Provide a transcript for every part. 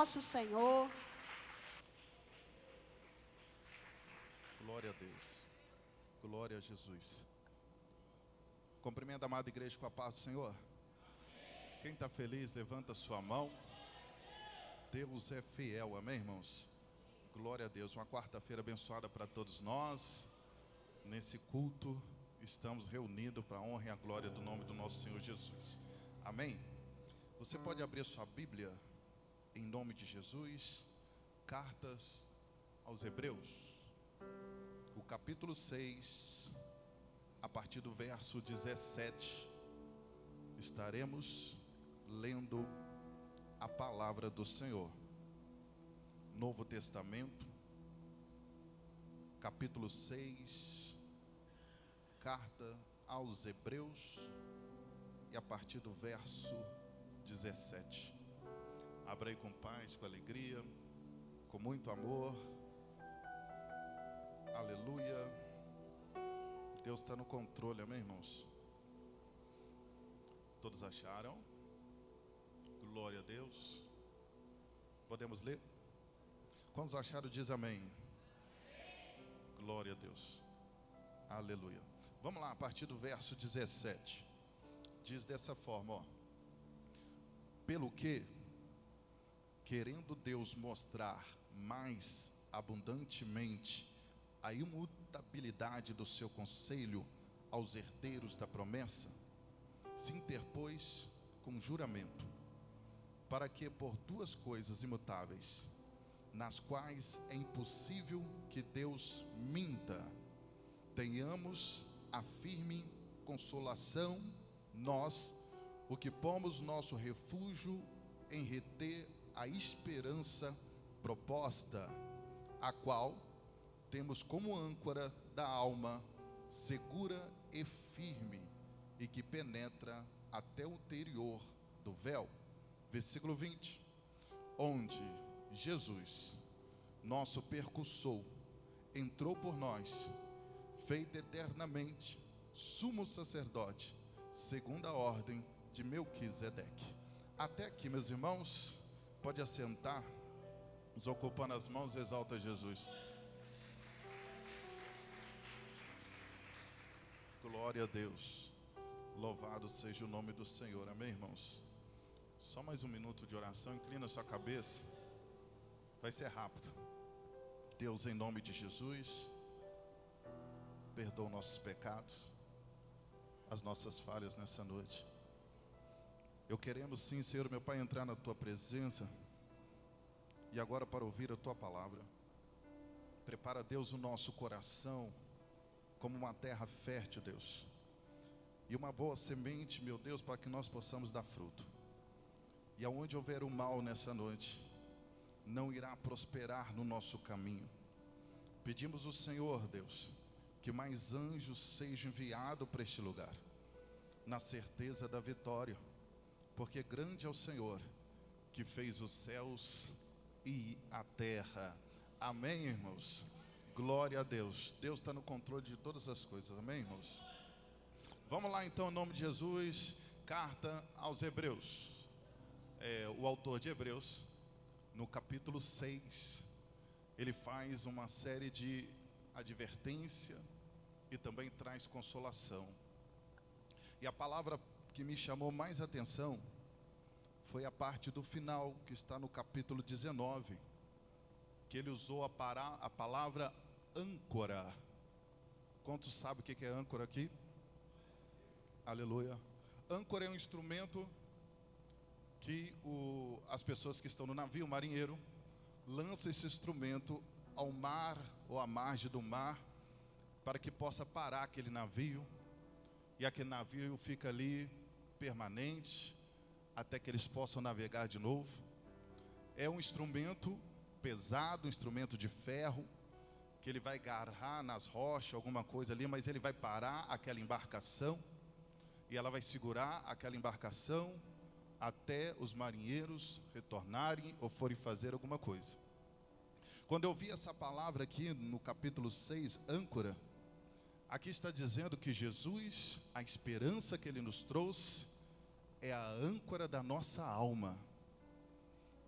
nosso Senhor. Glória a Deus. Glória a Jesus. Cumprimento a amada igreja com a paz do Senhor. Quem está feliz, levanta sua mão. Deus é fiel, amém, irmãos? Glória a Deus. Uma quarta-feira abençoada para todos nós. Nesse culto, estamos reunidos para a honra e a glória do nome do nosso Senhor Jesus. Amém? Você pode abrir a sua Bíblia, em nome de Jesus, Cartas aos Hebreus, o capítulo 6, a partir do verso 17, estaremos lendo a palavra do Senhor. Novo Testamento, capítulo 6, carta aos Hebreus, e a partir do verso 17. Abra aí com paz, com alegria, com muito amor. Aleluia. Deus está no controle, amém, irmãos? Todos acharam? Glória a Deus. Podemos ler? Quantos acharam, diz amém. Glória a Deus. Aleluia. Vamos lá, a partir do verso 17. Diz dessa forma, ó. Pelo que, querendo Deus mostrar mais abundantemente a imutabilidade do seu conselho aos herdeiros da promessa, se interpôs com juramento, para que por duas coisas imutáveis, nas quais é impossível que Deus minta, tenhamos a firme consolação, nós, o que pomos nosso refúgio em reter a esperança proposta, a qual temos como âncora da alma, segura e firme, e que penetra até o interior do véu. Versículo 20, onde Jesus, nosso percussor, entrou por nós, feito eternamente sumo sacerdote, segundo a ordem de Melquisedeque. Até aqui, meus irmãos, pode assentar, desocupando as mãos, exalta Jesus. Glória a Deus, louvado seja o nome do Senhor, amém, irmãos? Só mais um minuto de oração, inclina a sua cabeça, vai ser rápido. Deus, em nome de Jesus, perdoa nossos pecados, as nossas falhas nessa noite. Eu queremos sim, Senhor, meu Pai, entrar na Tua presença, e agora para ouvir a Tua palavra. Prepara, Deus, o nosso coração, como uma terra fértil, Deus, e uma boa semente, meu Deus, para que nós possamos dar fruto. E aonde houver o mal nessa noite, não irá prosperar no nosso caminho. Pedimos ao Senhor, Deus, que mais anjos sejam enviados para este lugar, na certeza da vitória, porque grande é o Senhor, que fez os céus e a terra. Amém, irmãos? Glória a Deus. Deus está no controle de todas as coisas, amém, irmãos? Vamos lá então, em nome de Jesus, carta aos Hebreus. O autor de Hebreus, no capítulo 6, ele faz uma série de advertência e também traz consolação. E a palavra que me chamou mais atenção foi a parte do final, que está no capítulo 19, que ele usou a palavra âncora. Quantos sabem o que é âncora aqui? Aleluia. Âncora é um instrumento que as pessoas que estão no navio, o marinheiro, lança esse instrumento ao mar ou à margem do mar, para que possa parar aquele navio, e aquele navio fica ali permanente, até que eles possam navegar de novo. É um instrumento pesado, um instrumento de ferro, que ele vai agarrar nas rochas, alguma coisa ali, mas ele vai parar aquela embarcação, e ela vai segurar aquela embarcação, até os marinheiros retornarem ou forem fazer alguma coisa. Quando eu vi essa palavra aqui no capítulo 6, âncora, aqui está dizendo que Jesus, a esperança que Ele nos trouxe, é a âncora da nossa alma.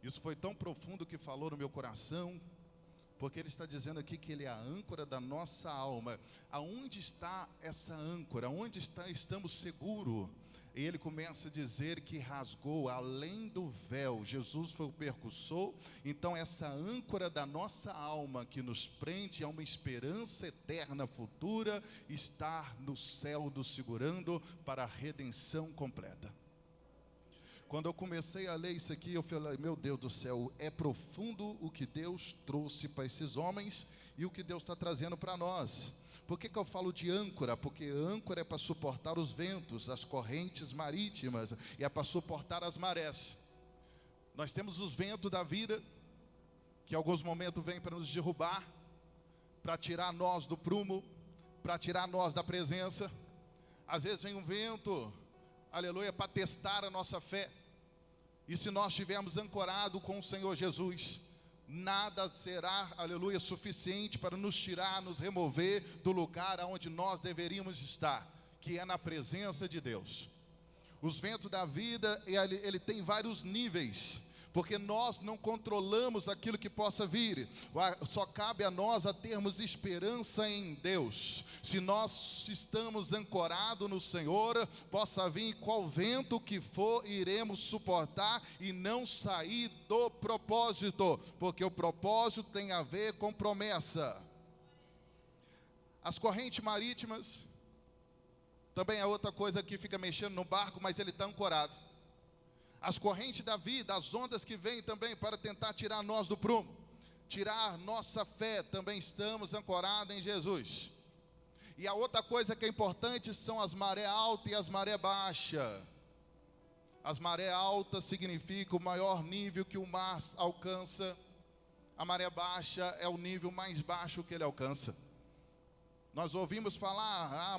Isso foi tão profundo que falou no meu coração, porque ele está dizendo aqui que ele é a âncora da nossa alma. Aonde está essa âncora? Aonde estamos seguros? E ele começa a dizer que rasgou além do véu. Jesus foi o percussor. Então essa âncora da nossa alma que nos prende a uma esperança eterna futura, está no céu nos segurando para a redenção completa. Quando eu comecei a ler isso aqui, eu falei, meu Deus do céu, é profundo o que Deus trouxe para esses homens e o que Deus está trazendo para nós. Por que eu falo de âncora? Porque âncora é para suportar os ventos, as correntes marítimas, e é para suportar as marés. Nós temos os ventos da vida, que em alguns momentos vêm para nos derrubar, para tirar nós do prumo, para tirar nós da presença. Às vezes vem um vento, aleluia, para testar a nossa fé. E se nós estivermos ancorados com o Senhor Jesus, nada será, aleluia, suficiente para nos tirar, nos remover do lugar onde nós deveríamos estar, que é na presença de Deus. Os ventos da vida, ele tem vários níveis, porque nós não controlamos aquilo que possa vir. Só cabe a nós a termos esperança em Deus. Se nós estamos ancorados no Senhor, possa vir qual vento que for, iremos suportar e não sair do propósito, porque o propósito tem a ver com promessa. As correntes marítimas também é outra coisa que fica mexendo no barco, mas ele está ancorado. As correntes da vida, as ondas que vêm também para tentar tirar nós do prumo, tirar nossa fé, também estamos ancorados em Jesus. E a outra coisa que é importante são as maré alta e as maré baixa. As maré altas significam o maior nível que o mar alcança. A maré baixa é o nível mais baixo que ele alcança. Nós ouvimos falar,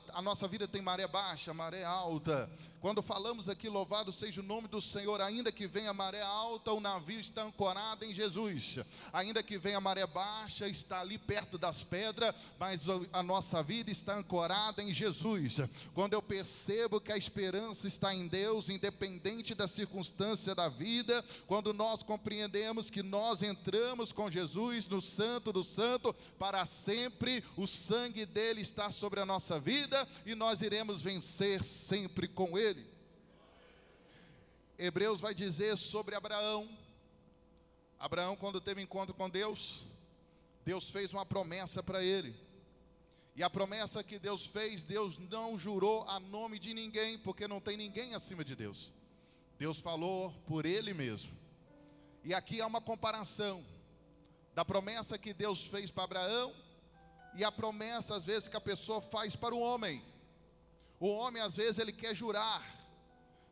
a nossa vida tem maré baixa, maré alta. Quando falamos aqui, louvado seja o nome do Senhor, ainda que venha a maré alta, o navio está ancorado em Jesus. Ainda que venha a maré baixa, está ali perto das pedras, mas a nossa vida está ancorada em Jesus. Quando eu percebo que a esperança está em Deus, independente da circunstância da vida, quando nós compreendemos que nós entramos com Jesus no Santo do Santo para sempre, o sangue dele está sobre a nossa vida e nós iremos vencer sempre com ele. Hebreus vai dizer sobre Abraão. Abraão, quando teve encontro com Deus, Deus fez uma promessa para ele. E a promessa que Deus fez, Deus não jurou a nome de ninguém, porque não tem ninguém acima de Deus. Deus falou por ele mesmo. E aqui há uma comparação da promessa que Deus fez para Abraão e a promessa, às vezes, que a pessoa faz para o homem. O homem, às vezes, ele quer jurar.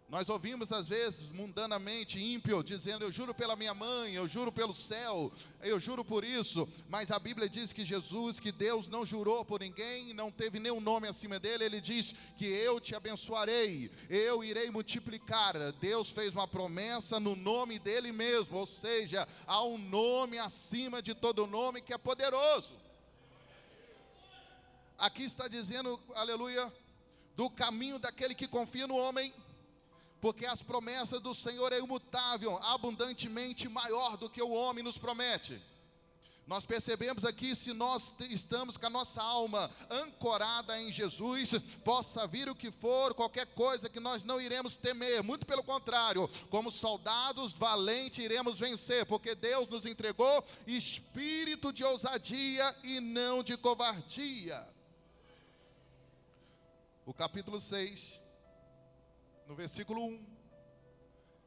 Nós ouvimos, às vezes, mundanamente, ímpio, dizendo, eu juro pela minha mãe, eu juro pelo céu, eu juro por isso. Mas a Bíblia diz que Jesus, que Deus não jurou por ninguém, não teve nenhum nome acima dele. Ele diz que eu te abençoarei, eu irei multiplicar. Deus fez uma promessa no nome dele mesmo, ou seja, há um nome acima de todo nome que é poderoso. Aqui está dizendo, aleluia, do caminho daquele que confia no homem, porque as promessas do Senhor é imutável, abundantemente maior do que o homem nos promete. Nós percebemos aqui, se nós estamos com a nossa alma ancorada em Jesus, possa vir o que for, qualquer coisa, que nós não iremos temer, muito pelo contrário, como soldados valentes iremos vencer, porque Deus nos entregou espírito de ousadia e não de covardia. O capítulo 6, no versículo 1,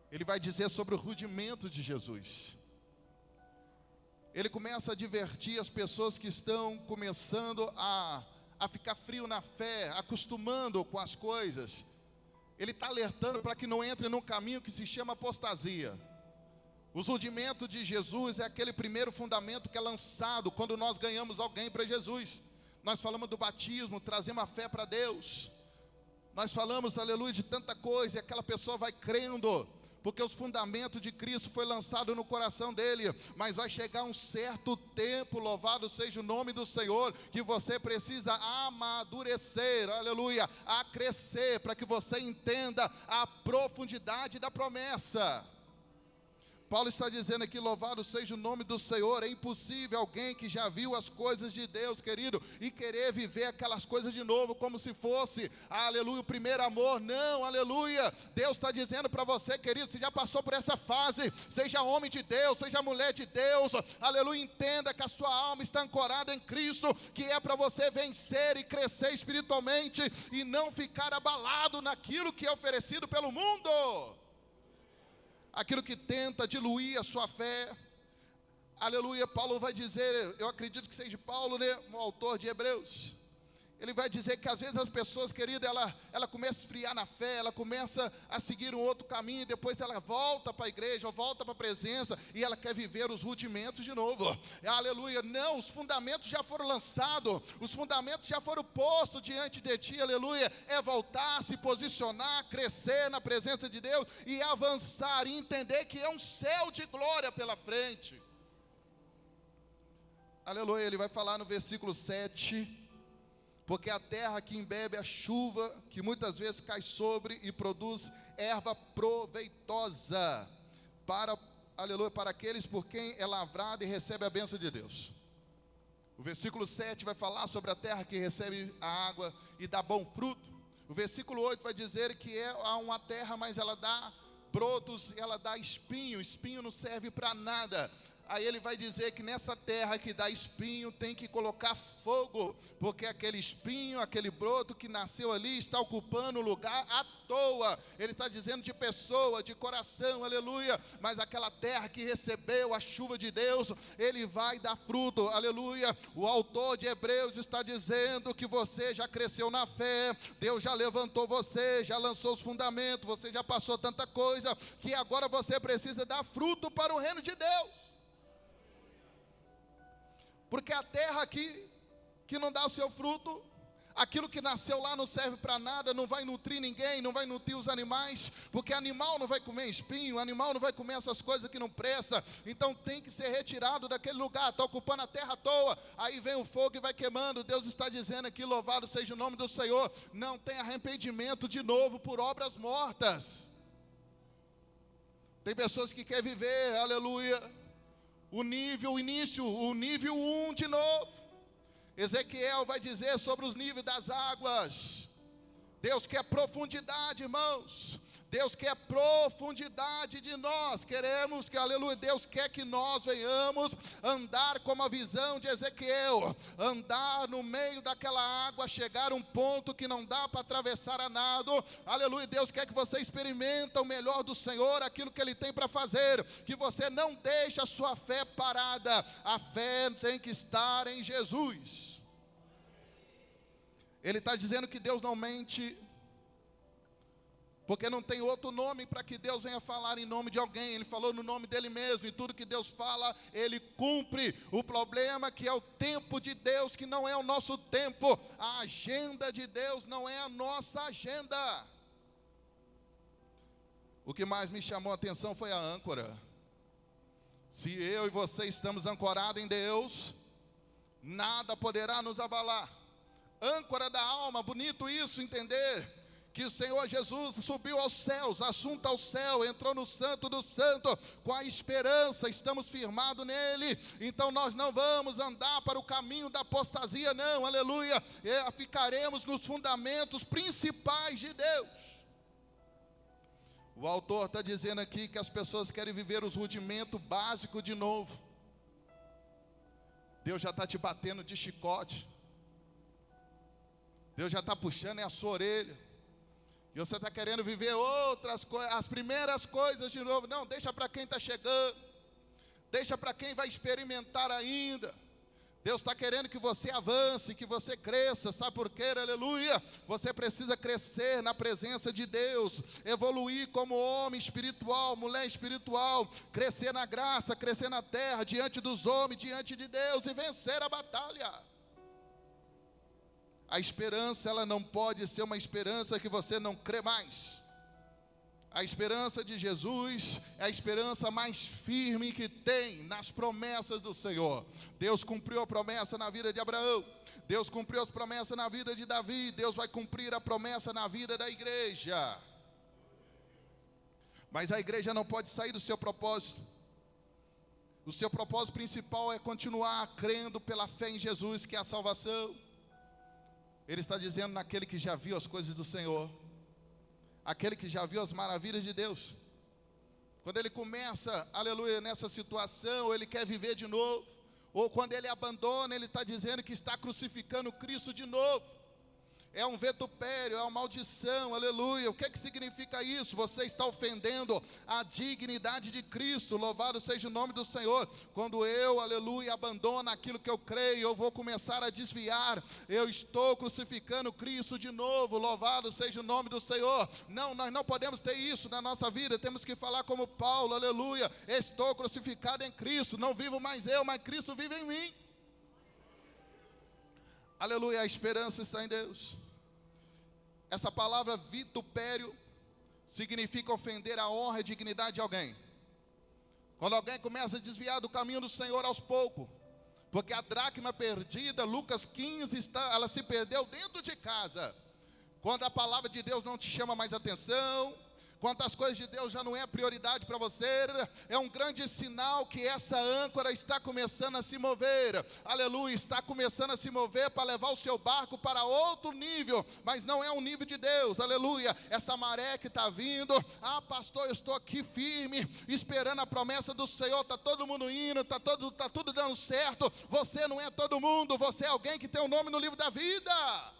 ele vai dizer sobre o rudimento de Jesus. Ele começa a advertir as pessoas que estão começando a ficar frio na fé, acostumando com as coisas. Ele está alertando para que não entre num caminho que se chama apostasia. Os rudimentos de Jesus é aquele primeiro fundamento que é lançado quando nós ganhamos alguém para Jesus. Nós falamos do batismo, trazemos a fé para Deus. Nós falamos, aleluia, de tanta coisa, e aquela pessoa vai crendo, porque os fundamentos de Cristo foi lançado no coração dele. Mas vai chegar um certo tempo, louvado seja o nome do Senhor, que você precisa amadurecer, aleluia, a crescer, para que você entenda a profundidade da promessa. Paulo está dizendo aqui, louvado seja o nome do Senhor. É impossível alguém que já viu as coisas de Deus, querido, e querer viver aquelas coisas de novo, como se fosse, aleluia, o primeiro amor. Não, aleluia. Deus está dizendo para você, querido, você já passou por essa fase, seja homem de Deus, seja mulher de Deus, aleluia, entenda que a sua alma está ancorada em Cristo, que é para você vencer e crescer espiritualmente, e não ficar abalado naquilo que é oferecido pelo mundo, aquilo que tenta diluir a sua fé. Aleluia. Paulo vai dizer, eu acredito que seja Paulo, né, o autor de Hebreus. Ele vai dizer que às vezes as pessoas, querida, ela começa a esfriar na fé, ela começa a seguir um outro caminho, e depois ela volta para a igreja, ou volta para a presença, e ela quer viver os rudimentos de novo. Aleluia. Não, os fundamentos já foram lançados, os fundamentos já foram postos diante de ti, aleluia. É voltar, se posicionar, crescer na presença de Deus, e avançar, e entender que é um céu de glória pela frente. Aleluia. Ele vai falar no versículo 7... Porque a terra que embebe a chuva, que muitas vezes cai sobre e produz erva proveitosa, aleluia, para aqueles por quem é lavrada e recebe a bênção de Deus. O versículo 7 vai falar sobre a terra que recebe a água e dá bom fruto. O versículo 8 vai dizer que é uma terra, mas ela dá brotos, ela dá espinho. Espinho não serve para nada. Aí ele vai dizer que nessa terra que dá espinho tem que colocar fogo, porque aquele espinho, aquele broto que nasceu ali está ocupando o lugar à toa. Ele está dizendo de pessoa, de coração, aleluia. Mas aquela terra que recebeu a chuva de Deus, ele vai dar fruto, aleluia. O autor de Hebreus está dizendo que você já cresceu na fé, Deus já levantou você, já lançou os fundamentos, você já passou tanta coisa, que agora você precisa dar fruto para o reino de Deus. Porque a terra aqui, que não dá o seu fruto, aquilo que nasceu lá não serve para nada, não vai nutrir ninguém, não vai nutrir os animais, porque animal não vai comer espinho, animal não vai comer essas coisas que não prestam, então tem que ser retirado daquele lugar, está ocupando a terra à toa, aí vem o fogo e vai queimando. Deus está dizendo aqui, louvado seja o nome do Senhor, não tem arrependimento de novo por obras mortas. Tem pessoas que querem viver, aleluia, o nível 1 de novo. Ezequiel vai dizer sobre os níveis das águas. Deus quer profundidade, irmãos. Deus quer profundidade de nós. Queremos que, aleluia, Deus quer que nós venhamos andar como a visão de Ezequiel, andar no meio daquela água, chegar a um ponto que não dá para atravessar a nado. Aleluia. Deus quer que você experimente o melhor do Senhor, aquilo que Ele tem para fazer, que você não deixe a sua fé parada. A fé tem que estar em Jesus. Ele está dizendo que Deus não mente, porque não tem outro nome para que Deus venha falar em nome de alguém. Ele falou no nome dele mesmo, e tudo que Deus fala, Ele cumpre. O problema é que é o tempo de Deus, que não é o nosso tempo. A agenda de Deus não é a nossa agenda. O que mais me chamou a atenção foi a âncora. Se eu e você estamos ancorados em Deus, nada poderá nos abalar. Âncora da alma, bonito isso, entender que o Senhor Jesus subiu aos céus, assunto ao céu, entrou no santo do santo, com a esperança, estamos firmados nele, então nós não vamos andar para o caminho da apostasia, não, aleluia, ficaremos nos fundamentos principais de Deus. O autor está dizendo aqui que as pessoas querem viver os rudimentos básicos de novo. Deus já está te batendo de chicote, Deus já está puxando a sua orelha, e você está querendo viver outras coisas, as primeiras coisas de novo. Não, deixa para quem está chegando, deixa para quem vai experimentar ainda. Deus está querendo que você avance, que você cresça. Sabe por quê? Aleluia. Você precisa crescer na presença de Deus, evoluir como homem espiritual, mulher espiritual, crescer na graça, crescer na terra, diante dos homens, diante de Deus, e vencer a batalha. A esperança, ela não pode ser uma esperança que você não crê mais. A esperança de Jesus é a esperança mais firme que tem nas promessas do Senhor. Deus cumpriu a promessa na vida de Abraão, Deus cumpriu as promessas na vida de Davi, Deus vai cumprir a promessa na vida da igreja. Mas a igreja não pode sair do seu propósito. O seu propósito principal é continuar crendo pela fé em Jesus, que é a salvação. Ele está dizendo naquele que já viu as coisas do Senhor, aquele que já viu as maravilhas de Deus. Quando ele começa, aleluia, nessa situação, ele quer viver de novo. Ou quando ele abandona, ele está dizendo que está crucificando Cristo de novo. É um vitupério, é uma maldição, aleluia. O que significa isso? Você está ofendendo a dignidade de Cristo, louvado seja o nome do Senhor. Quando eu, aleluia, abandono aquilo que eu creio, eu vou começar a desviar. Eu estou crucificando Cristo de novo, louvado seja o nome do Senhor. Não, nós não podemos ter isso na nossa vida, temos que falar como Paulo, aleluia. Estou crucificado em Cristo, não vivo mais eu, mas Cristo vive em mim. Aleluia, a esperança está em Deus. Essa palavra vitupério significa ofender a honra e dignidade de alguém. Quando alguém começa a desviar do caminho do Senhor aos poucos, porque a dracma perdida, Lucas 15, ela se perdeu dentro de casa. Quando a palavra de Deus não te chama mais atenção, quando as coisas de Deus já não é prioridade para você, é um grande sinal que essa âncora está começando a se mover, aleluia, está começando a se mover para levar o seu barco para outro nível, mas não é um nível de Deus, aleluia. Essa maré que está vindo, pastor, eu estou aqui firme, esperando a promessa do Senhor, está todo mundo indo, está tudo dando certo. Você não é todo mundo, você é alguém que tem um nome no livro da vida.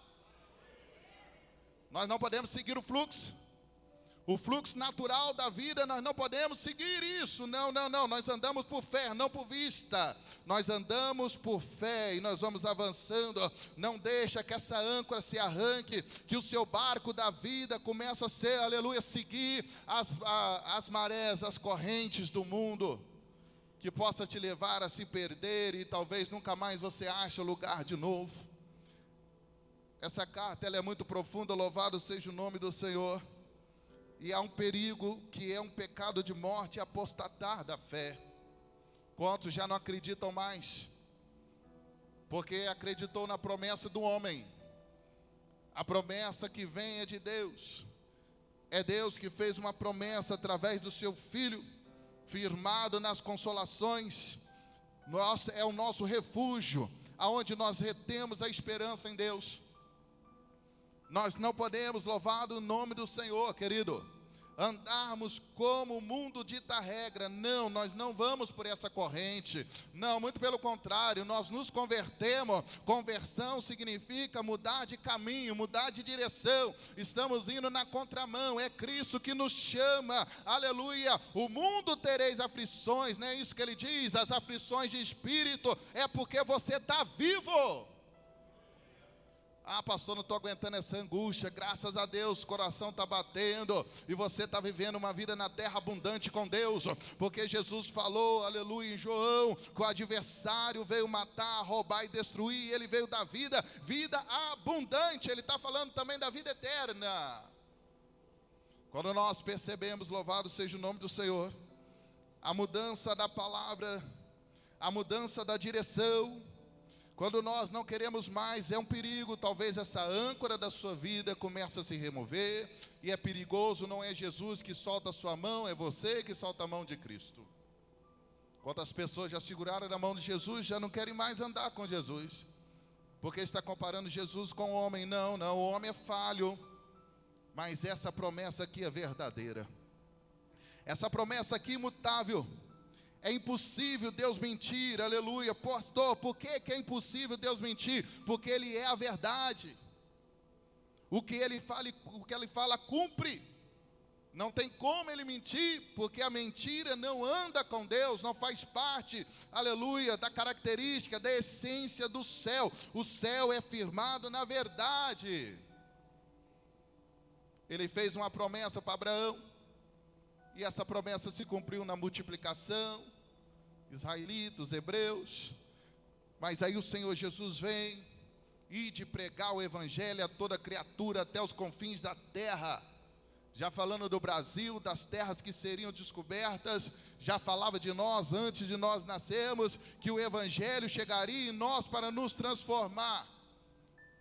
Nós não podemos seguir o fluxo natural da vida, nós não podemos seguir isso, não, nós andamos por fé, não por vista, nós andamos por fé e nós vamos avançando. Não deixa que essa âncora se arranque, que o seu barco da vida comece a ser, aleluia, seguir as marés, as correntes do mundo, que possa te levar a se perder e talvez nunca mais você ache o lugar de novo. Essa carta, ela é muito profunda, louvado seja o nome do Senhor. E há um perigo que é um pecado de morte, apostatar da fé. Quantos já não acreditam mais? Porque acreditou na promessa do homem. A promessa que vem é de Deus. É Deus que fez uma promessa através do seu Filho, firmado nas consolações. É o nosso refúgio, aonde nós retemos a esperança em Deus. Nós não podemos, louvado o nome do Senhor, querido, andarmos como o mundo dita a regra. Não, nós não vamos por essa corrente. Não, muito pelo contrário, nós nos convertemos. Conversão significa mudar de caminho, mudar de direção. Estamos indo na contramão, é Cristo que nos chama, aleluia. O mundo tereis aflições, não é isso que ele diz? As aflições de espírito é porque você está vivo. Pastor, não estou aguentando essa angústia. Graças a Deus, o coração está batendo e você está vivendo uma vida na terra abundante com Deus, porque Jesus falou, aleluia, em João, que o adversário veio matar, roubar e destruir, ele veio dar vida abundante. Ele está falando também da vida eterna. Quando nós percebemos, louvado seja o nome do Senhor, a mudança da palavra, a mudança da direção, quando nós não queremos mais, é um perigo. Talvez essa âncora da sua vida comece a se remover, e é perigoso. Não é Jesus que solta a sua mão, é você que solta a mão de Cristo. Quantas pessoas já seguraram na mão de Jesus, já não querem mais andar com Jesus, porque está comparando Jesus com o homem. Não, o homem é falho, mas essa promessa aqui é verdadeira. Essa promessa aqui imutável. É impossível Deus mentir, aleluia. Pastor, por que é impossível Deus mentir? Porque Ele é a verdade. O que Ele fala cumpre. Não tem como Ele mentir, porque a mentira não anda com Deus, não faz parte, aleluia, da característica, da essência do céu. O céu é firmado na verdade. Ele fez uma promessa para Abraão, e essa promessa se cumpriu na multiplicação, israelitas, hebreus. Mas aí o Senhor Jesus vem, e de pregar o evangelho a toda criatura, até os confins da terra. Já falando do Brasil, das terras que seriam descobertas, já falava de nós antes de nós nascermos, que o evangelho chegaria em nós para nos transformar.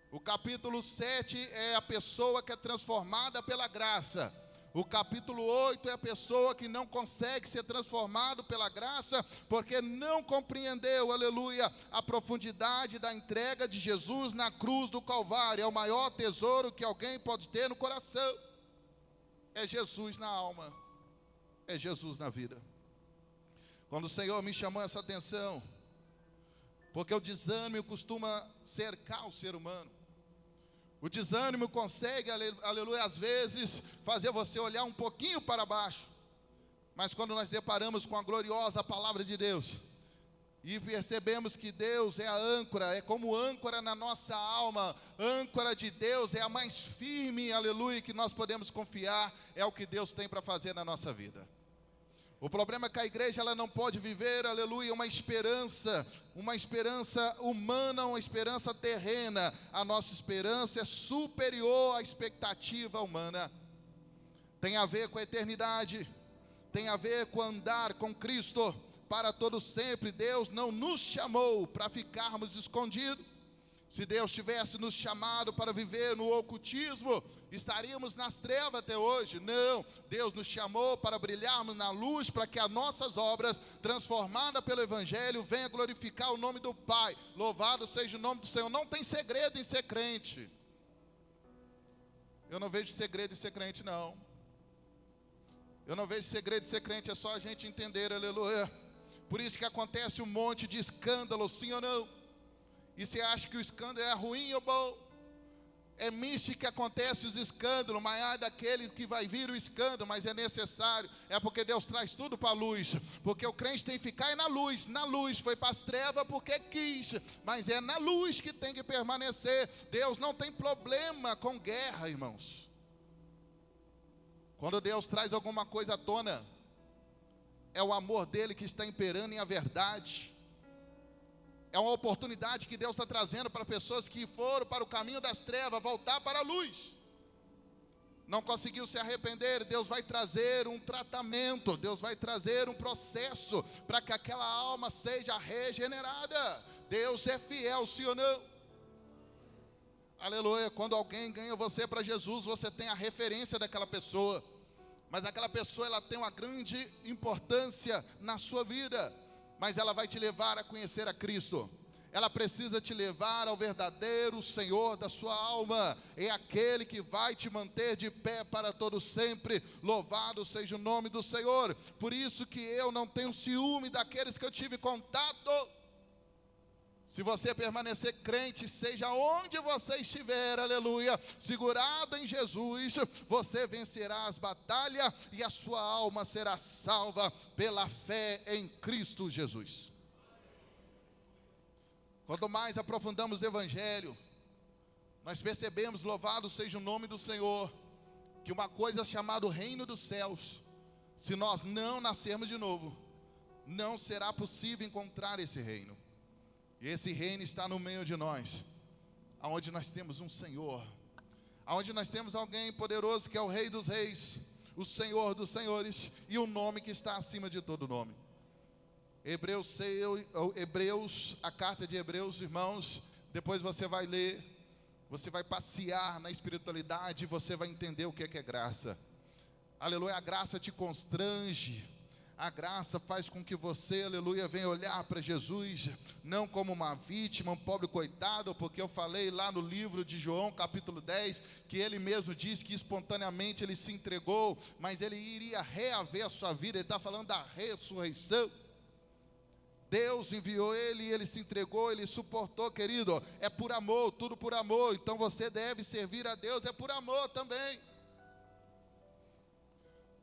O capítulo 7 é a pessoa que é transformada pela graça. O capítulo 8 é a pessoa que não consegue ser transformado pela graça, porque não compreendeu, aleluia, a profundidade da entrega de Jesus na cruz do Calvário. É o maior tesouro que alguém pode ter no coração. É Jesus na alma, é Jesus na vida. Quando o Senhor me chamou essa atenção, porque o desânimo costuma cercar o ser humano. O desânimo consegue, aleluia, às vezes fazer você olhar um pouquinho para baixo. Mas quando nós deparamos com a gloriosa palavra de Deus e percebemos que Deus é a âncora, é como âncora na nossa alma, âncora de Deus é a mais firme, aleluia, que nós podemos confiar, é o que Deus tem para fazer na nossa vida. O problema é que a igreja ela não pode viver, aleluia, uma esperança humana, uma esperança terrena. A nossa esperança é superior à expectativa humana. Tem a ver com a eternidade, tem a ver com andar com Cristo para todo sempre. Deus não nos chamou para ficarmos escondidos. Se Deus tivesse nos chamado para viver no ocultismo, estaríamos nas trevas até hoje. Não, Deus nos chamou para brilharmos na luz, para que as nossas obras, transformadas pelo Evangelho, venham glorificar o nome do Pai. Louvado seja o nome do Senhor. Não tem segredo em ser crente. Eu não vejo segredo em ser crente, não. Eu não vejo segredo em ser crente, é só a gente entender, aleluia. Por isso que acontece um monte de escândalo, sim ou não? E você acha que o escândalo é ruim ou bom? É místico que acontece os escândalos, mas é daquele que vai vir o escândalo, mas é necessário, é porque Deus traz tudo para a luz, porque o crente tem que ficar na luz, foi para as trevas porque quis, mas é na luz que tem que permanecer. Deus não tem problema com guerra, irmãos. Quando Deus traz alguma coisa à tona, é o amor dele que está imperando em a verdade. É uma oportunidade que Deus está trazendo para pessoas que foram para o caminho das trevas, voltar para a luz. Não conseguiu se arrepender, Deus vai trazer um tratamento, Deus vai trazer um processo para que aquela alma seja regenerada. Deus é fiel, sim ou não? Aleluia. Quando alguém ganha você para Jesus, você tem a referência daquela pessoa. Mas aquela pessoa, ela tem uma grande importância na sua vida. Mas ela vai te levar a conhecer a Cristo. Ela precisa te levar ao verdadeiro Senhor da sua alma. É aquele que vai te manter de pé para todo sempre. Louvado seja o nome do Senhor. Por isso que eu não tenho ciúme daqueles que eu tive contato. Se você permanecer crente, seja onde você estiver, aleluia, segurado em Jesus, você vencerá as batalhas e a sua alma será salva pela fé em Cristo Jesus. Quanto mais aprofundamos o Evangelho, nós percebemos, louvado seja o nome do Senhor, que uma coisa chamada reino dos céus, se nós não nascermos de novo, não será possível encontrar esse reino. E esse reino está no meio de nós, aonde nós temos um Senhor, aonde nós temos alguém poderoso que é o Rei dos Reis, o Senhor dos Senhores e o nome que está acima de todo nome. Hebreus, a carta de Hebreus, irmãos, depois você vai ler, você vai passear na espiritualidade, você vai entender o que é graça. Aleluia, a graça te constrange. A graça faz com que você, aleluia, venha olhar para Jesus, não como uma vítima, um pobre coitado, porque eu falei lá no livro de João, capítulo 10, que ele mesmo diz que espontaneamente ele se entregou, mas ele iria reaver a sua vida. Ele está falando da ressurreição. Deus enviou ele e ele se entregou, ele suportou, querido, é por amor, tudo por amor, então você deve servir a Deus, é por amor também.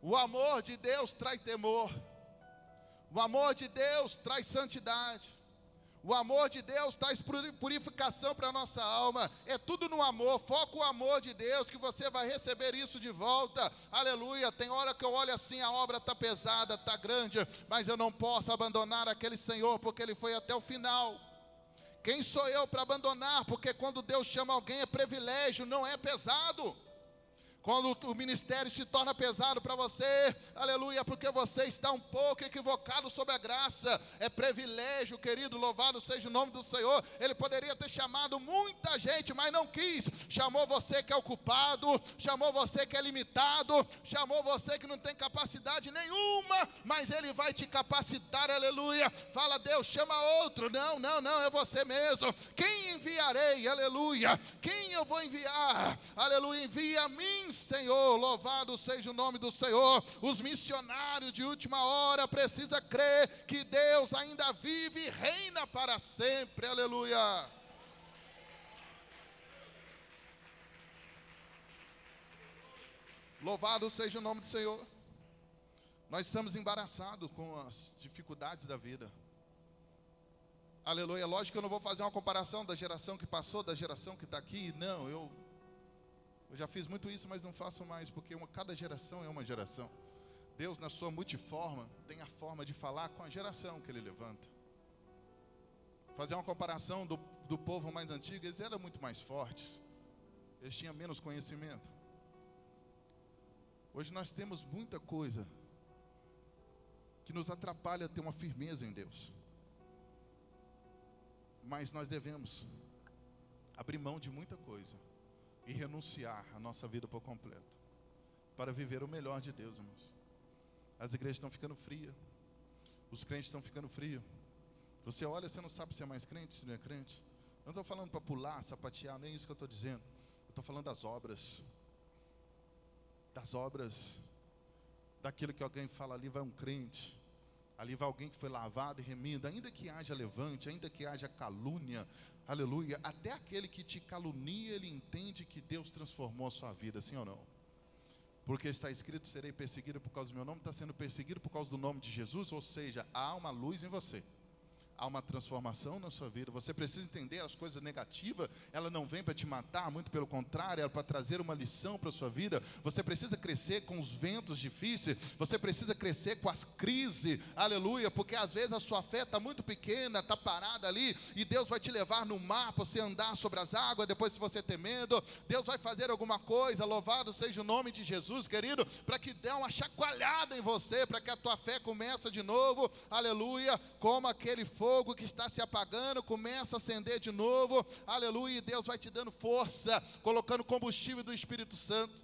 O amor de Deus traz temor, o amor de Deus traz santidade, o amor de Deus traz purificação para a nossa alma. É tudo no amor, foca o amor de Deus que você vai receber isso de volta. Aleluia. Tem hora que eu olho assim, a obra está pesada, está grande, mas eu não posso abandonar aquele Senhor, porque Ele foi até o final. Quem sou eu para abandonar? Porque quando Deus chama alguém é privilégio, não é pesado. Quando o ministério se torna pesado para você, aleluia, porque você está um pouco equivocado sobre a graça. É privilégio, querido, louvado seja o nome do Senhor. Ele poderia ter chamado muita gente, mas não quis. Chamou você que é ocupado, chamou você que é limitado, chamou você que não tem capacidade nenhuma, mas Ele vai te capacitar, aleluia. Fala, Deus, chama outro. Não, é você mesmo. Quem enviarei, aleluia? Quem eu vou enviar? Aleluia, envia a mim, Senhor, louvado seja o nome do Senhor. Os missionários de última hora precisam crer que Deus ainda vive e reina para sempre, aleluia. Louvado seja o nome do Senhor. Nós estamos embaraçados com as dificuldades da vida, aleluia. Lógico que eu não vou fazer uma comparação da geração que passou, da geração que está aqui, não, eu já fiz muito isso, mas não faço mais, porque cada geração é uma geração. Deus, na sua multiforma, tem a forma de falar com a geração que Ele levanta. Fazer uma comparação do povo mais antigo, eles eram muito mais fortes, eles tinham menos conhecimento. Hoje nós temos muita coisa que nos atrapalha a ter uma firmeza em Deus. Mas nós devemos abrir mão de muita coisa e renunciar a nossa vida por completo, para viver o melhor de Deus, irmãos. As igrejas estão ficando frias, os crentes estão ficando frios. Você olha, você não sabe se é mais crente, se não é crente. Eu não estou falando para pular, sapatear, nem isso que eu estou dizendo. Eu estou falando das obras, daquilo que alguém fala, ali vai um crente, ali vai alguém que foi lavado e remido, ainda que haja levante, ainda que haja calúnia, aleluia, até aquele que te calunia, ele entende que Deus transformou a sua vida, sim ou não? Porque está escrito, serei perseguido por causa do meu nome, está sendo perseguido por causa do nome de Jesus, ou seja, há uma luz em você. Há uma transformação na sua vida. Você precisa entender as coisas negativas. Ela não vem para te matar, muito pelo contrário, ela é para trazer uma lição para a sua vida. Você precisa crescer com os ventos difíceis. Você precisa crescer com as crises, aleluia, porque às vezes a sua fé está muito pequena, está parada ali, e Deus vai te levar no mar para você andar sobre as águas. Depois, se você ter medo, Deus vai fazer alguma coisa, louvado seja o nome de Jesus, querido, para que dê uma chacoalhada em você, para que a tua fé comece de novo, aleluia, como aquele fogo que está se apagando, começa a acender de novo, aleluia, e Deus vai te dando força, colocando combustível do Espírito Santo.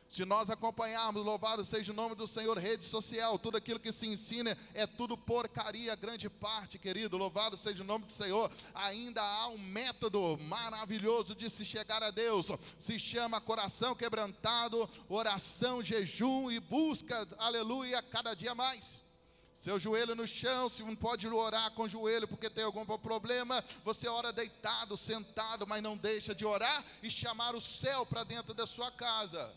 Se nós acompanharmos, louvado seja o nome do Senhor, rede social, tudo aquilo que se ensina é tudo porcaria, grande parte, querido, louvado seja o nome do Senhor. Ainda há um método maravilhoso de se chegar a Deus, se chama coração quebrantado, oração, jejum e busca, aleluia, cada dia mais. Seu joelho no chão, se não pode orar com o joelho porque tem algum problema, você ora deitado, sentado, mas não deixa de orar e chamar o céu para dentro da sua casa.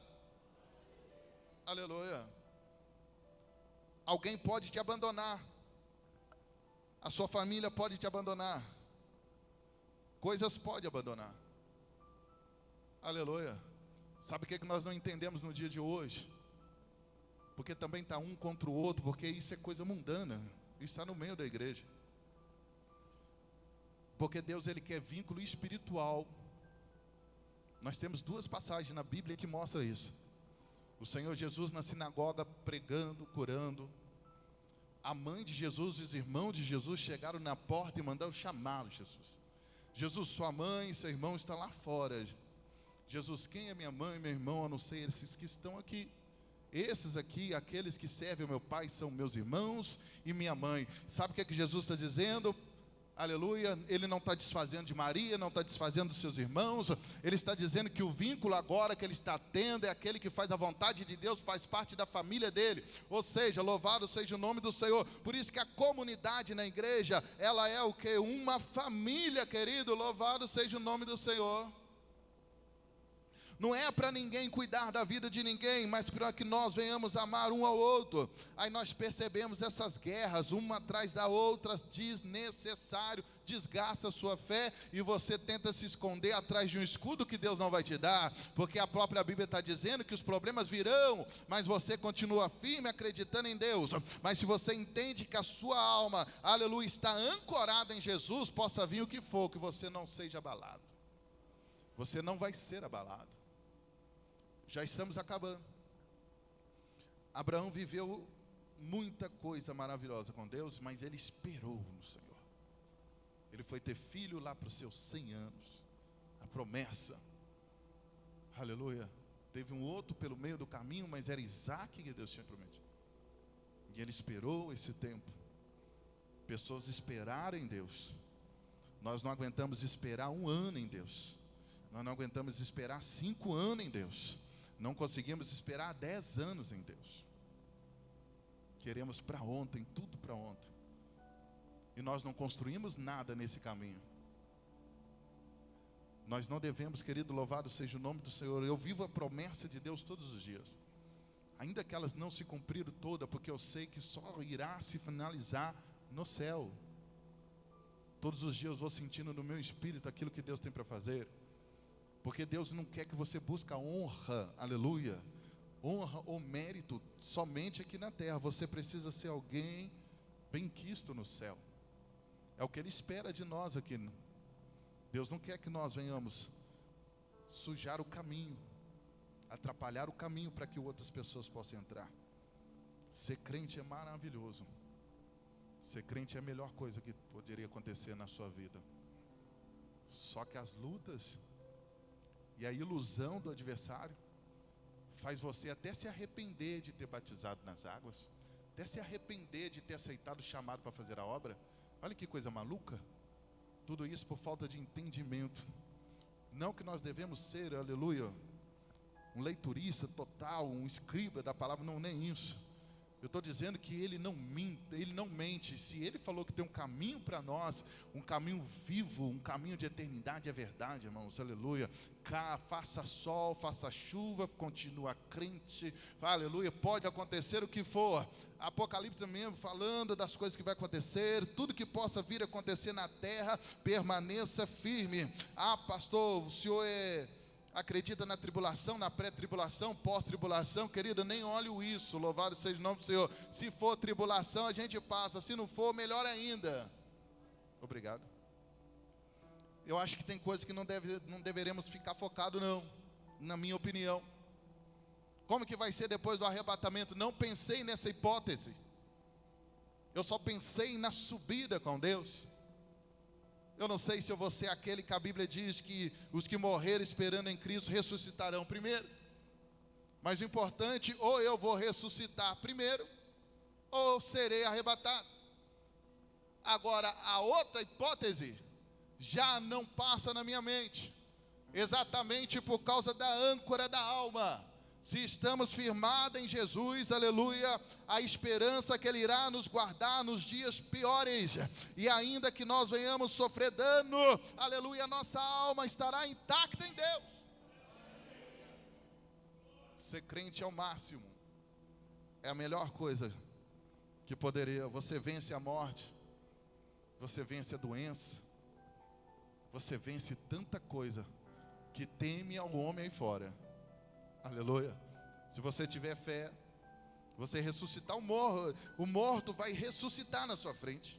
Aleluia. Alguém pode te abandonar, a sua família pode te abandonar, coisas podem abandonar. Aleluia. Sabe o que nós não entendemos no dia de hoje? Porque também está um contra o outro, porque isso é coisa mundana, isso está no meio da igreja. Porque Deus, Ele quer vínculo espiritual. Nós temos duas passagens na Bíblia que mostram isso. O Senhor Jesus na sinagoga pregando, curando. A mãe de Jesus e os irmãos de Jesus chegaram na porta e mandaram chamá-lo, Jesus. Jesus, sua mãe e seu irmão estão lá fora. Jesus, quem é minha mãe e meu irmão? Eu não sei, esses que estão aqui. Esses aqui, aqueles que servem ao meu Pai, são meus irmãos e minha mãe. Sabe o que é que Jesus está dizendo? Aleluia, Ele não está desfazendo de Maria, não está desfazendo dos seus irmãos. Ele está dizendo que o vínculo agora que Ele está tendo é aquele que faz a vontade de Deus, faz parte da família dEle. Ou seja, louvado seja o nome do Senhor. Por isso que a comunidade na igreja, ela é o que? Uma família, querido, louvado seja o nome do Senhor. Não é para ninguém cuidar da vida de ninguém, mas para que nós venhamos amar um ao outro. Aí nós percebemos essas guerras, uma atrás da outra, desnecessário, desgasta a sua fé, e você tenta se esconder atrás de um escudo que Deus não vai te dar, porque a própria Bíblia está dizendo que os problemas virão, mas você continua firme acreditando em Deus. Mas se você entende que a sua alma, aleluia, está ancorada em Jesus, possa vir o que for, que você não seja abalado. Você não vai ser abalado. Já estamos acabando. Abraão viveu muita coisa maravilhosa com Deus, mas ele esperou no Senhor. Ele foi ter filho lá para os seus 100 anos. A promessa. Aleluia. Teve um outro pelo meio do caminho, mas era Isaac que Deus tinha prometido. E ele esperou esse tempo. Pessoas esperaram em Deus. Nós não aguentamos esperar 1 ano em Deus. Nós não aguentamos esperar 5 anos em Deus. Não conseguimos esperar 10 anos em Deus. Queremos para ontem, tudo para ontem. E nós não construímos nada nesse caminho. Nós não devemos, querido, louvado seja o nome do Senhor. Eu vivo a promessa de Deus todos os dias. Ainda que elas não se cumpriram todas, porque eu sei que só irá se finalizar no céu. Todos os dias eu vou sentindo no meu espírito aquilo que Deus tem para fazer. Porque Deus não quer que você busque a honra, aleluia, honra ou mérito somente aqui na terra. Você precisa ser alguém bem-quisto no céu. É o que Ele espera de nós aqui. Deus não quer que nós venhamos sujar o caminho, atrapalhar o caminho para que outras pessoas possam entrar. Ser crente é maravilhoso. Ser crente é a melhor coisa que poderia acontecer na sua vida. Só que as lutas e a ilusão do adversário faz você até se arrepender de ter batizado nas águas, até se arrepender de ter aceitado o chamado para fazer a obra. Olha que coisa maluca. Tudo isso por falta de entendimento. Não que nós devemos ser, aleluia, um leiturista total, um escriba da palavra, não, nem isso. Eu estou dizendo que Ele não mente. Se Ele falou que tem um caminho para nós, um caminho vivo, um caminho de eternidade, é verdade, irmãos, aleluia. Faça sol, faça chuva, continua crente, aleluia. Pode acontecer o que for. Apocalipse mesmo, falando das coisas que vai acontecer, tudo que possa vir a acontecer na terra, permaneça firme. Ah, pastor, o senhor acredita na tribulação, na pré-tribulação, pós-tribulação? Querido, nem olho isso, louvado seja o nome do Senhor. Se for tribulação, a gente passa, se não for, melhor ainda. Obrigado. Eu acho que tem coisas que não deveremos ficar focado não, na minha opinião. Como que vai ser depois do arrebatamento? Não pensei nessa hipótese. Eu só pensei na subida com Deus. Eu não sei se eu vou ser aquele que a Bíblia diz que os que morreram esperando em Cristo ressuscitarão primeiro. Mas o importante, ou eu vou ressuscitar primeiro, ou serei arrebatado. Agora, a outra hipótese já não passa na minha mente. Exatamente por causa da âncora da alma. Se estamos firmados em Jesus, aleluia, a esperança que Ele irá nos guardar nos dias piores, e ainda que nós venhamos sofrer dano, aleluia, nossa alma estará intacta em Deus. Ser crente é o máximo, é a melhor coisa que poderia. Você vence a morte, você vence a doença, você vence tanta coisa que teme ao homem aí fora. Aleluia. Se você tiver fé, você ressuscitar o morto vai ressuscitar na sua frente.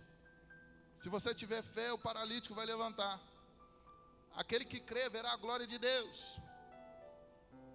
Se você tiver fé, o paralítico vai levantar. Aquele que crê verá a glória de Deus.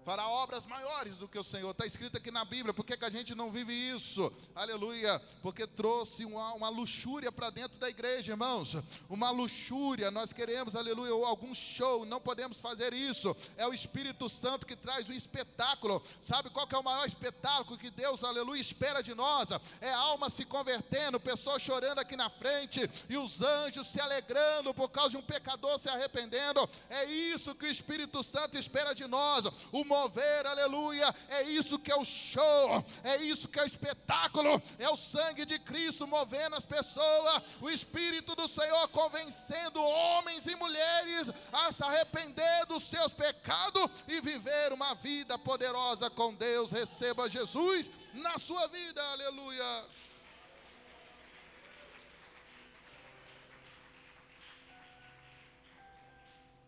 Fará obras maiores do que o Senhor. Está escrito aqui na Bíblia. Por que a gente não vive isso? Aleluia. Porque trouxe uma luxúria para dentro da igreja, irmãos. Uma luxúria. Nós queremos, aleluia, algum show. Não podemos fazer isso. É o Espírito Santo que traz um espetáculo. Sabe qual que é o maior espetáculo que Deus, aleluia, espera de nós? É a alma se convertendo, pessoas chorando aqui na frente, e os anjos se alegrando por causa de um pecador se arrependendo. É isso que o Espírito Santo espera de nós. O mover, aleluia, é isso que é o show, é isso que é o espetáculo, é o sangue de Cristo movendo as pessoas, o Espírito do Senhor convencendo homens e mulheres a se arrepender dos seus pecados e viver uma vida poderosa com Deus. Receba Jesus na sua vida, aleluia.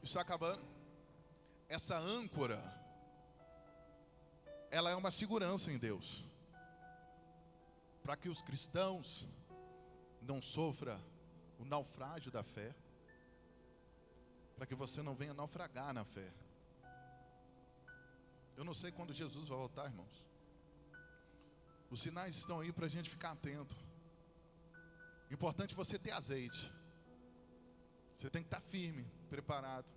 Está acabando. Essa âncora, ela é uma segurança em Deus, para que os cristãos não sofram o naufrágio da fé, para que você não venha naufragar na fé. Eu não sei quando Jesus vai voltar, irmãos. Os sinais estão aí para a gente ficar atento. Importante você ter azeite. Você tem que estar firme, preparado.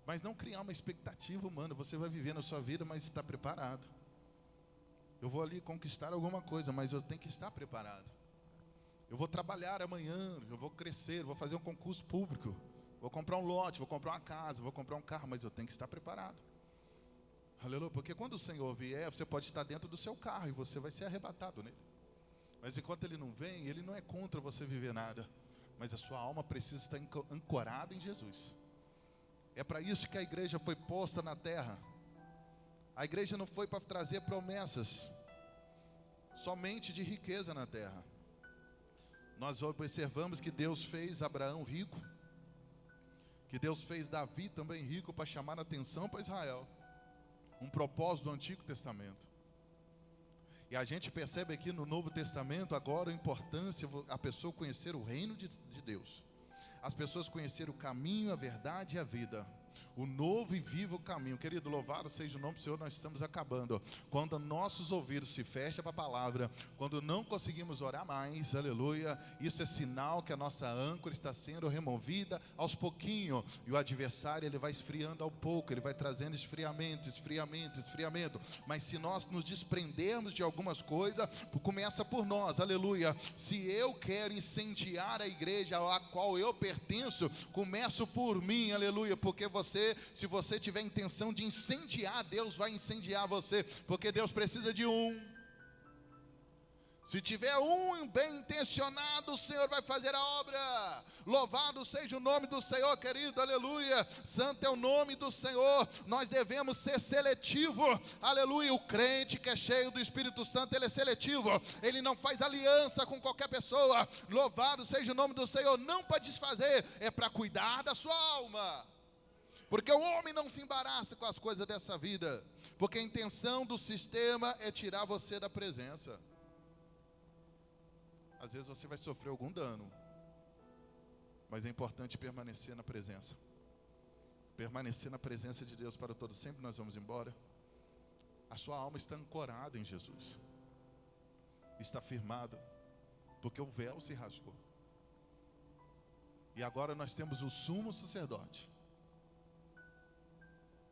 Mas não criar uma expectativa humana. Você vai viver na sua vida, mas está preparado. Eu vou ali conquistar alguma coisa, mas eu tenho que estar preparado. Eu vou trabalhar amanhã, eu vou crescer, vou fazer um concurso público, vou comprar um lote, vou comprar uma casa, vou comprar um carro, mas eu tenho que estar preparado. Aleluia, porque quando o Senhor vier, você pode estar dentro do seu carro e você vai ser arrebatado nele. Mas enquanto Ele não vem, Ele não é contra você viver nada, mas a sua alma precisa estar ancorada em Jesus. É para isso que a igreja foi posta na terra. A igreja não foi para trazer promessas somente de riqueza na terra. Nós observamos que Deus fez Abraão rico, que Deus fez Davi também rico para chamar a atenção para Israel. Um propósito do Antigo Testamento. E a gente percebe aqui no Novo Testamento agora a importância a pessoa conhecer o reino de Deus. As pessoas conhecerem o caminho, a verdade e a vida. O novo e vivo caminho. Querido, louvado seja o nome do Senhor, nós estamos acabando. Quando nossos ouvidos se fecham para a palavra, quando não conseguimos orar mais, aleluia, isso é sinal que a nossa âncora está sendo removida aos pouquinhos. E o adversário, ele vai esfriando ao pouco, ele vai trazendo esfriamento. Mas se nós nos desprendermos de algumas coisas, começa por nós, aleluia. Se eu quero incendiar a igreja a qual eu pertenço, começo por mim, aleluia, porque se você tiver intenção de incendiar, Deus vai incendiar você, porque Deus precisa de um. Se tiver um bem intencionado, o Senhor vai fazer a obra. Louvado seja o nome do Senhor, querido, aleluia. Santo é o nome do Senhor. Nós devemos ser seletivo, aleluia. O crente que é cheio do Espírito Santo, ele é seletivo, ele não faz aliança com qualquer pessoa. Louvado seja o nome do Senhor, não para desfazer, é para cuidar da sua alma. Porque o homem não se embaraça com as coisas dessa vida, porque a intenção do sistema é tirar você da presença. Às vezes você vai sofrer algum dano, mas é importante permanecer na presença. Permanecer na presença de Deus para todo sempre. Nós vamos embora. A sua alma está ancorada em Jesus, está firmada, porque o véu se rasgou. E agora nós temos o sumo sacerdote.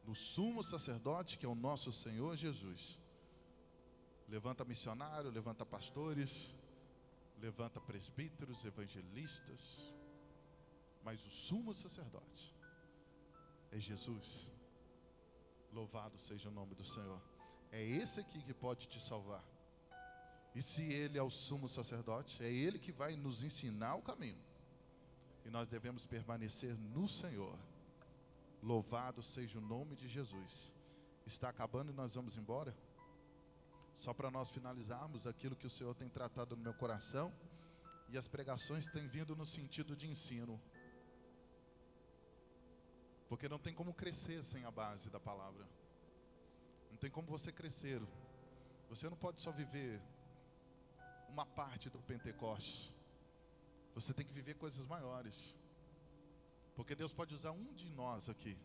No sumo sacerdote, que é o nosso Senhor Jesus. Levanta missionário, levanta pastores, levanta presbíteros, evangelistas, mas o sumo sacerdote é Jesus. Louvado seja o nome do Senhor. É esse aqui que pode te salvar. E se Ele é o sumo sacerdote, é Ele que vai nos ensinar o caminho. E nós devemos permanecer no Senhor. Louvado seja o nome de Jesus. Está acabando e nós vamos embora. Só para nós finalizarmos aquilo que o Senhor tem tratado no meu coração. E as pregações têm vindo no sentido de ensino. Porque não tem como crescer sem a base da palavra. Não tem como você crescer. Você não pode só viver uma parte do Pentecostes. Você tem que viver coisas maiores. Porque Deus pode usar um de nós aqui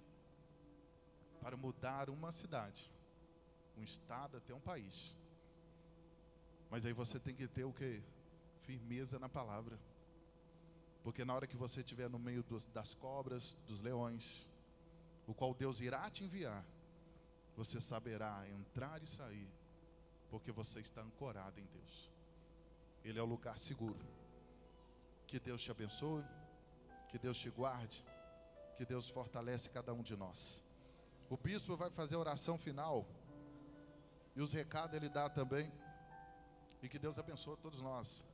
para mudar uma cidade, um estado, até um país. Mas aí você tem que ter o quê? Firmeza na palavra. Porque na hora que você estiver no meio das cobras, dos leões, o qual Deus irá te enviar, você saberá entrar e sair, porque você está ancorado em Deus. Ele é o lugar seguro. Que Deus te abençoe, que Deus te guarde, que Deus fortalece cada um de nós. O bispo vai fazer a oração final, e os recados ele dá também, e que Deus abençoe todos nós,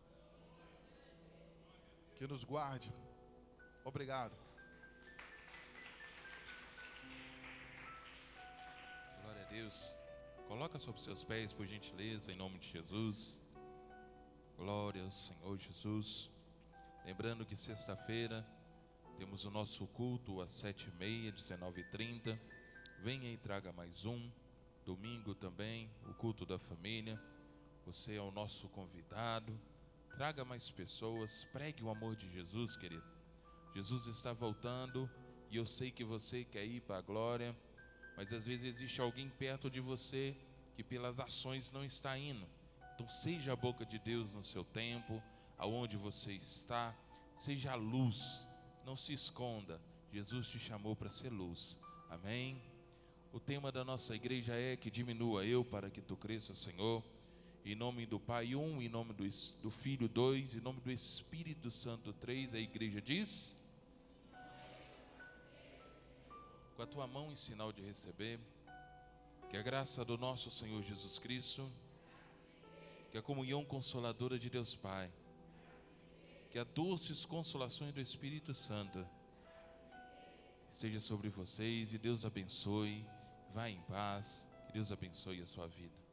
que nos guarde. Obrigado. Glória a Deus. Coloca sobre seus pés, por gentileza, em nome de Jesus. Glória ao Senhor Jesus. Lembrando que sexta-feira temos o nosso culto às 7h30, 19h30. Venha e traga mais um. Domingo também, o culto da família. Você é o nosso convidado. Traga mais pessoas. Pregue o amor de Jesus, querido. Jesus está voltando e eu sei que você quer ir para a glória. mas às vezes existe alguém perto de você que pelas ações não está indo. Então seja a boca de Deus no seu tempo, aonde você está, seja a luz, não se esconda. Jesus te chamou para ser luz, amém? O tema da nossa igreja é que diminua eu para que tu cresça, Senhor. Em nome do Pai 1, em nome do Filho 2, em nome do Espírito Santo 3, a igreja diz: com a tua mão em sinal de receber, que a graça do nosso Senhor Jesus Cristo, que a comunhão consoladora de Deus Pai, que as doces consolações do Espírito Santo esteja sobre vocês, e Deus abençoe. Vá em paz, e Deus abençoe a sua vida.